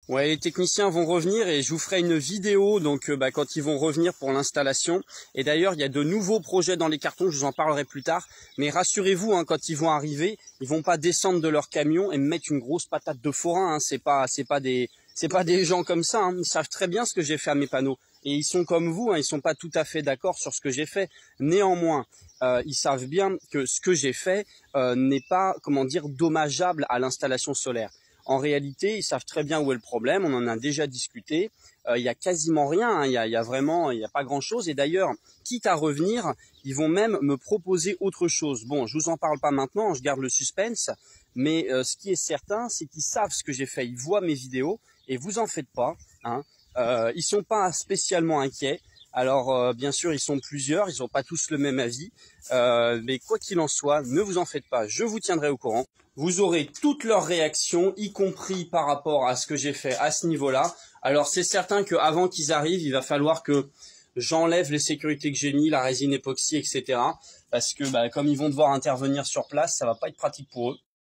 Ouais, les techniciens vont revenir et je vous ferai une vidéo donc quand ils vont revenir pour l'installation. Et d'ailleurs, il y a de nouveaux projets dans les cartons, je vous en parlerai plus tard. Mais rassurez-vous, hein, quand ils vont arriver, ils vont pas descendre de leur camion et me mettre une grosse patate de forain. Hein. C'est pas des gens comme ça. Hein. Ils savent très bien ce que j'ai fait à mes panneaux. Et ils sont comme vous, hein, ils sont pas tout à fait d'accord sur ce que j'ai fait. Néanmoins, ils savent bien que ce que j'ai fait n'est pas, comment dire, dommageable à l'installation solaire. En réalité, ils savent très bien où est le problème. On en a déjà discuté. Il y a quasiment rien. Hein. Il y a vraiment, il y a pas grand-chose. Et d'ailleurs, quitte à revenir, ils vont même me proposer autre chose. Bon, je vous en parle pas maintenant. Je garde le suspense. Mais ce qui est certain, c'est qu'ils savent ce que j'ai fait. Ils voient mes vidéos et vous en faites pas. Hein. Ils sont pas spécialement inquiets. Alors bien sûr, ils sont plusieurs. Ils n'ont pas tous le même avis. Mais quoi qu'il en soit, ne vous en faites pas. Je vous tiendrai au courant. Vous aurez toutes leurs réactions, y compris par rapport à ce que j'ai fait à ce niveau-là. Alors c'est certain qu'avant qu'ils arrivent, il va falloir que j'enlève les sécurités que j'ai mis, la résine époxy, etc. Parce que comme ils vont devoir intervenir sur place, ça va pas être pratique pour eux.